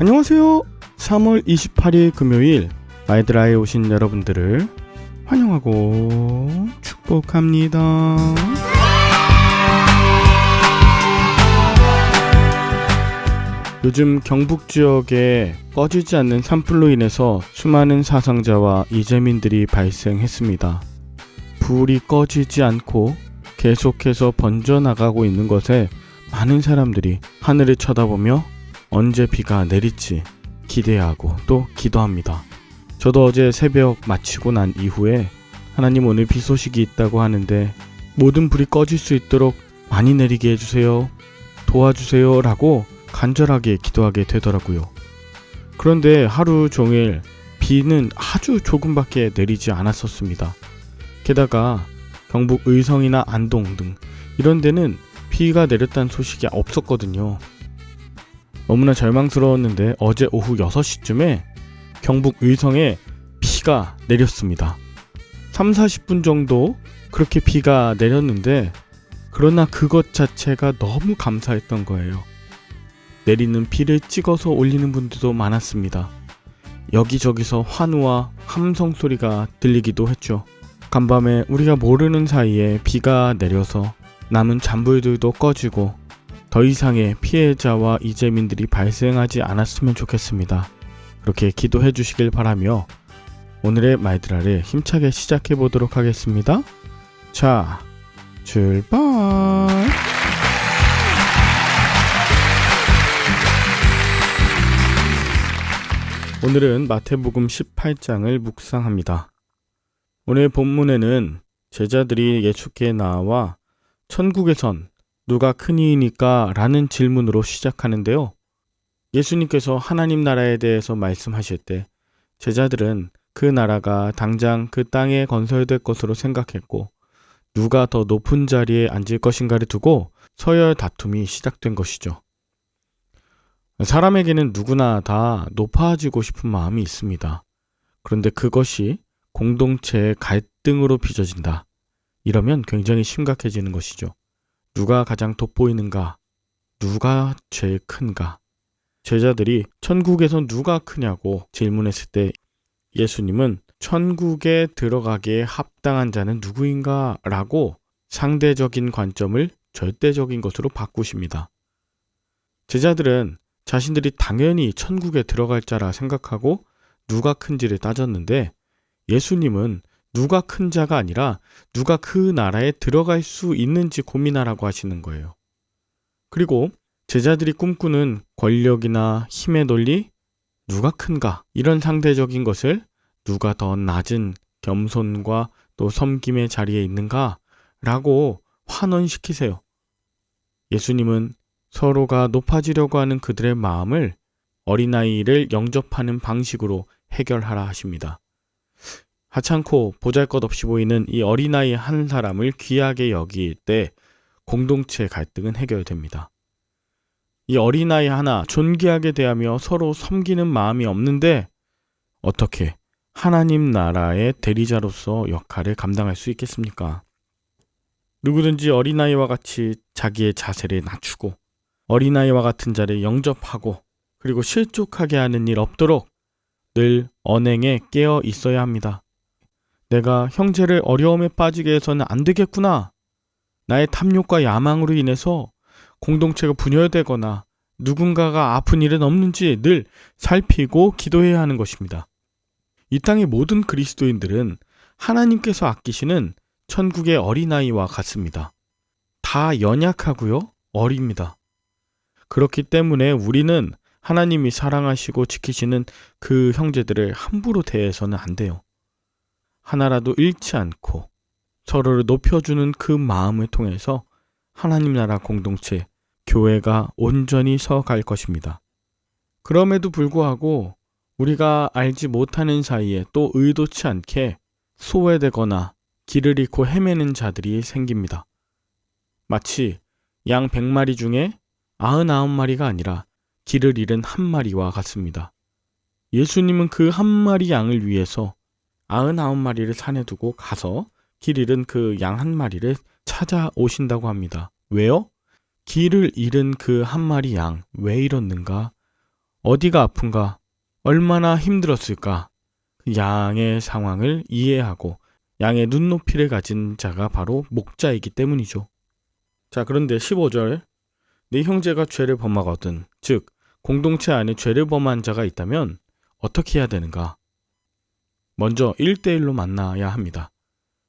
안녕하세요. 3월 28일 금요일 마이드라에 오신 여러분들을 환영하고 축복합니다. 요즘 경북 지역에 꺼지지 않는 산불로 인해서 수많은 사상자와 이재민들이 발생했습니다. 불이 꺼지지 않고 계속해서 번져나가고 있는 것에 많은 사람들이 하늘을 쳐다보며 언제 비가 내릴지 기대하고 또 기도합니다. 저도 어제 새벽 마치고 난 이후에 하나님 오늘 비 소식이 있다고 하는데 모든 불이 꺼질 수 있도록 많이 내리게 해주세요. 도와주세요 라고 간절하게 기도하게 되더라고요. 그런데 하루 종일 비는 아주 조금밖에 내리지 않았었습니다. 게다가 경북 의성이나 안동 등 이런 데는 비가 내렸다는 소식이 없었거든요. 너무나 절망스러웠는데 어제 오후 6시쯤에 경북 의성에 비가 내렸습니다. 30-40분 정도 그렇게 비가 내렸는데 그러나 그것 자체가 너무 감사했던 거예요. 내리는 비를 찍어서 올리는 분들도 많았습니다. 여기저기서 환호와 함성 소리가 들리기도 했죠. 간밤에 우리가 모르는 사이에 비가 내려서 남은 잔불들도 꺼지고 더 이상의 피해자와 이재민들이 발생하지 않았으면 좋겠습니다. 그렇게 기도해 주시길 바라며 오늘의 마이드라를 힘차게 시작해 보도록 하겠습니다. 자, 출발! 오늘은 마태복음 18장을 묵상합니다. 오늘 본문에는 제자들이 예수께 나와 천국에선 누가 크니이니까? 라는 질문으로 시작하는데요. 예수님께서 하나님 나라에 대해서 말씀하실 때 제자들은 그 나라가 당장 그 땅에 건설될 것으로 생각했고 누가 더 높은 자리에 앉을 것인가를 두고 서열 다툼이 시작된 것이죠. 사람에게는 누구나 다 높아지고 싶은 마음이 있습니다. 그런데 그것이 공동체의 갈등으로 빚어진다. 이러면 굉장히 심각해지는 것이죠. 누가 가장 돋보이는가? 누가 제일 큰가? 제자들이 천국에서 누가 크냐고 질문했을 때 예수님은 천국에 들어가기에 합당한 자는 누구인가? 라고 상대적인 관점을 절대적인 것으로 바꾸십니다. 제자들은 자신들이 당연히 천국에 들어갈 자라 생각하고 누가 큰지를 따졌는데 예수님은 누가 큰 자가 아니라 누가 그 나라에 들어갈 수 있는지 고민하라고 하시는 거예요. 그리고 제자들이 꿈꾸는 권력이나 힘의 논리, 누가 큰가 이런 상대적인 것을 누가 더 낮은 겸손과 또 섬김의 자리에 있는가 라고 환원시키세요. 예수님은 서로가 높아지려고 하는 그들의 마음을 어린아이를 영접하는 방식으로 해결하라 하십니다. 하찮고 보잘것없이 보이는 이 어린아이 한 사람을 귀하게 여길 때 공동체 갈등은 해결됩니다. 이 어린아이 하나 존귀하게 대하며 서로 섬기는 마음이 없는데 어떻게 하나님 나라의 대리자로서 역할을 감당할 수 있겠습니까? 누구든지 어린아이와 같이 자기의 자세를 낮추고 어린아이와 같은 자를 영접하고 그리고 실족하게 하는 일 없도록 늘 언행에 깨어 있어야 합니다. 내가 형제를 어려움에 빠지게 해서는 안 되겠구나. 나의 탐욕과 야망으로 인해서 공동체가 분열되거나 누군가가 아픈 일은 없는지 늘 살피고 기도해야 하는 것입니다. 이 땅의 모든 그리스도인들은 하나님께서 아끼시는 천국의 어린아이와 같습니다. 다 연약하고요, 어립니다. 그렇기 때문에 우리는 하나님이 사랑하시고 지키시는 그 형제들을 함부로 대해서는 안 돼요. 하나라도 잃지 않고 서로를 높여주는 그 마음을 통해서 하나님 나라 공동체, 교회가 온전히 서갈 것입니다. 그럼에도 불구하고 우리가 알지 못하는 사이에 또 의도치 않게 소외되거나 길을 잃고 헤매는 자들이 생깁니다. 마치 양 100마리 중에 99마리가 아니라 길을 잃은 한 마리와 같습니다. 예수님은 그 한 마리 양을 위해서 99마리를 산에 두고 가서 길 잃은 그 양 한 마리를 찾아오신다고 합니다. 왜요? 길을 잃은 그 한 마리 양 왜 잃었는가? 어디가 아픈가? 얼마나 힘들었을까? 그 양의 상황을 이해하고 양의 눈높이를 가진 자가 바로 목자이기 때문이죠. 자, 그런데 15절, 네 형제가 죄를 범하거든, 즉 공동체 안에 죄를 범한 자가 있다면 어떻게 해야 되는가? 먼저 1대1로 만나야 합니다.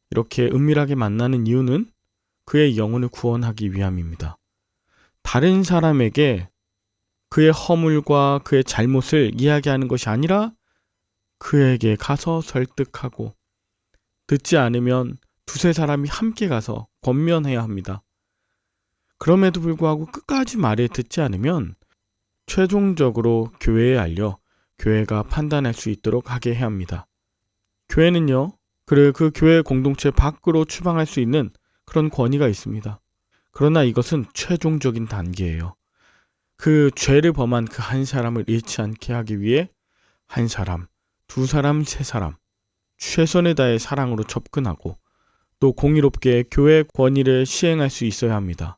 이렇게 은밀하게 만나는 이유는 그의 영혼을 구원하기 위함입니다. 다른 사람에게 그의 허물과 그의 잘못을 이야기하는 것이 아니라 그에게 가서 설득하고, 듣지 않으면 두세 사람이 함께 가서 권면해야 합니다. 그럼에도 불구하고 끝까지 말에 듣지 않으면 최종적으로 교회에 알려 교회가 판단할 수 있도록 하게 해야 합니다. 교회는요, 그 교회 공동체 밖으로 추방할 수 있는 그런 권위가 있습니다. 그러나 이것은 최종적인 단계예요. 그 죄를 범한 그 한 사람을 잃지 않게 하기 위해 한 사람, 두 사람, 세 사람, 최선을 다해 사랑으로 접근하고 또 공의롭게 교회 권위를 시행할 수 있어야 합니다.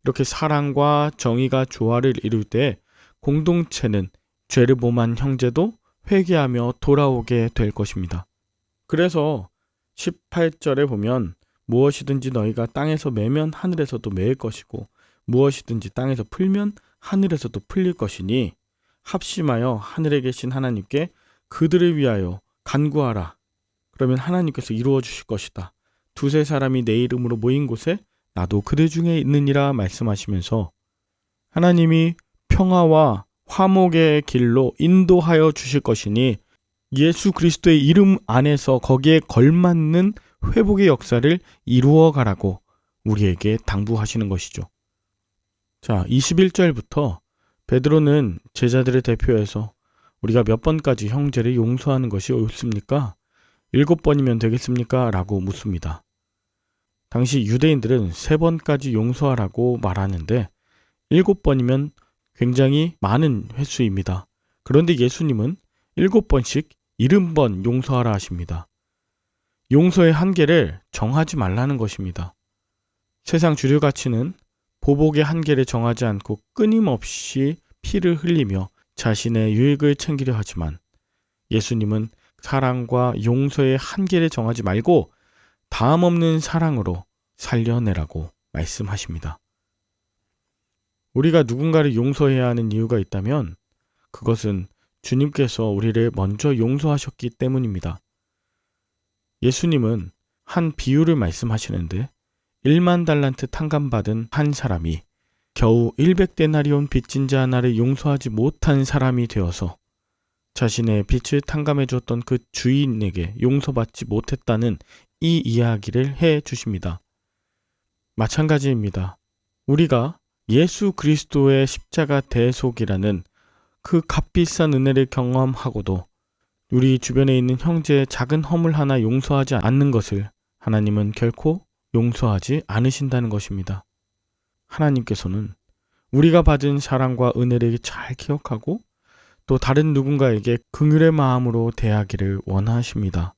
이렇게 사랑과 정의가 조화를 이룰 때 공동체는 죄를 범한 형제도 회개하며 돌아오게 될 것입니다. 그래서 18절에 보면 무엇이든지 너희가 땅에서 매면 하늘에서도 매일 것이고 무엇이든지 땅에서 풀면 하늘에서도 풀릴 것이니 합심하여 하늘에 계신 하나님께 그들을 위하여 간구하라. 그러면 하나님께서 이루어 주실 것이다. 두세 사람이 내 이름으로 모인 곳에 나도 그들 중에 있느니라 말씀하시면서 하나님이 평화와 화목의 길로 인도하여 주실 것이니 예수 그리스도의 이름 안에서 거기에 걸맞는 회복의 역사를 이루어 가라고 우리에게 당부하시는 것이죠. 자, 21절부터 베드로는 제자들을 대표해서 우리가 몇 번까지 형제를 용서하는 것이 옳습니까? 7번이면 되겠습니까? 라고 묻습니다. 당시 유대인들은 3번까지 용서하라고 말하는데 7번이면 굉장히 많은 횟수입니다. 그런데 예수님은 7번씩 70번 용서하라 하십니다. 용서의 한계를 정하지 말라는 것입니다. 세상 주류 가치는 보복의 한계를 정하지 않고 끊임없이 피를 흘리며 자신의 유익을 챙기려 하지만 예수님은 사랑과 용서의 한계를 정하지 말고 다음 없는 사랑으로 살려내라고 말씀하십니다. 우리가 누군가를 용서해야 하는 이유가 있다면 그것은 주님께서 우리를 먼저 용서하셨기 때문입니다. 예수님은 한 비유를 말씀하시는데 1만 달란트 탕감받은 한 사람이 겨우 100데나리온 빚진 자 하나를 용서하지 못한 사람이 되어서 자신의 빚을 탕감해 줬던 그 주인에게 용서받지 못했다는 이 이야기를 해 주십니다. 마찬가지입니다. 우리가 예수 그리스도의 십자가 대속이라는 그 값비싼 은혜를 경험하고도 우리 주변에 있는 형제의 작은 허물 하나 용서하지 않는 것을 하나님은 결코 용서하지 않으신다는 것입니다. 하나님께서는 우리가 받은 사랑과 은혜를 잘 기억하고 또 다른 누군가에게 긍휼의 마음으로 대하기를 원하십니다.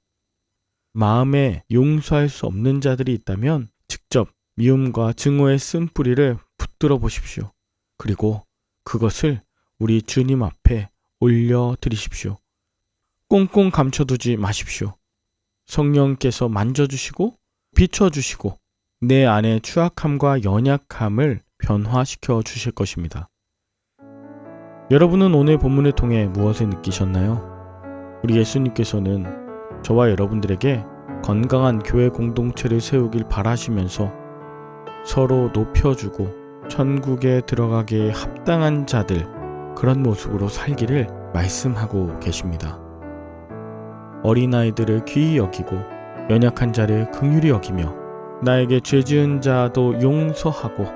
마음에 용서할 수 없는 자들이 있다면 직접 미움과 증오의 쓴뿌리를 붙들어 보십시오. 그리고 그것을 우리 주님 앞에 올려드리십시오. 꽁꽁 감춰두지 마십시오. 성령께서 만져주시고 비춰주시고 내 안의 추악함과 연약함을 변화시켜 주실 것입니다. 여러분은 오늘 본문을 통해 무엇을 느끼셨나요? 우리 예수님께서는 저와 여러분들에게 건강한 교회 공동체를 세우길 바라시면서 서로 높여주고 천국에 들어가기에 합당한 자들, 그런 모습으로 살기를 말씀하고 계십니다. 어린아이들을 귀히 여기고 연약한 자를 긍휼히 여기며 나에게 죄 지은 자도 용서하고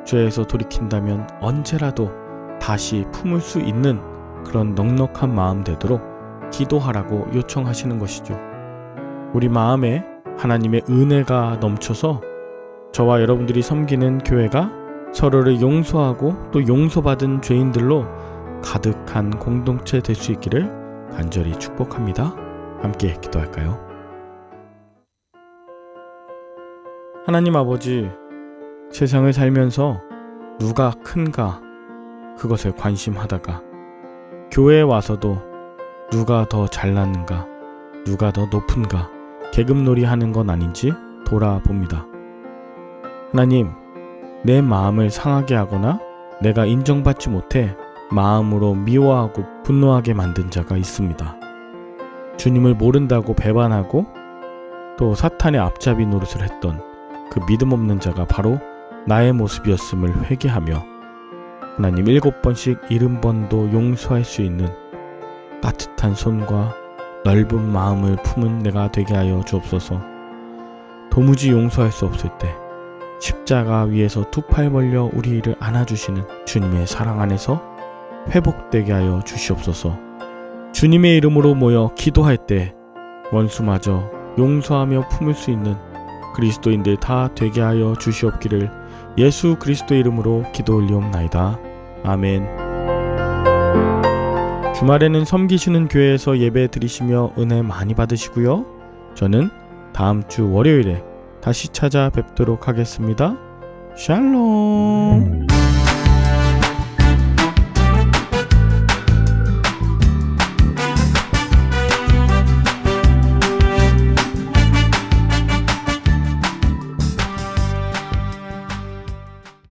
죄에서 돌이킨다면 언제라도 다시 품을 수 있는 그런 넉넉한 마음 되도록 기도하라고 요청하시는 것이죠. 우리 마음에 하나님의 은혜가 넘쳐서 저와 여러분들이 섬기는 교회가 서로를 용서하고 또 용서받은 죄인들로 가득한 공동체 될 수 있기를 간절히 축복합니다. 함께 기도할까요? 하나님 아버지, 세상을 살면서 누가 큰가 그것에 관심하다가 교회에 와서도 누가 더 잘났는가, 누가 더 높은가 계급놀이 하는 건 아닌지 돌아봅니다. 하나님, 내 마음을 상하게 하거나 내가 인정받지 못해 마음으로 미워하고 분노하게 만든 자가 있습니다. 주님을 모른다고 배반하고 또 사탄의 앞잡이 노릇을 했던 그 믿음 없는 자가 바로 나의 모습이었음을 회개하며 하나님 7번씩 70번도 용서할 수 있는 따뜻한 손과 넓은 마음을 품은 내가 되게 하여 주옵소서. 도무지 용서할 수 없을 때 십자가 위에서 두 팔 벌려 우리를 안아주시는 주님의 사랑 안에서 회복되게 하여 주시옵소서. 주님의 이름으로 모여 기도할 때 원수마저 용서하며 품을 수 있는 그리스도인들 다 되게 하여 주시옵기를 예수 그리스도의 이름으로 기도 올리옵나이다. 아멘. 주말에는 섬기시는 교회에서 예배 드리시며 은혜 많이 받으시고요. 저는 다음 주 월요일에 다시 찾아뵙도록 하겠습니다. 샬롬.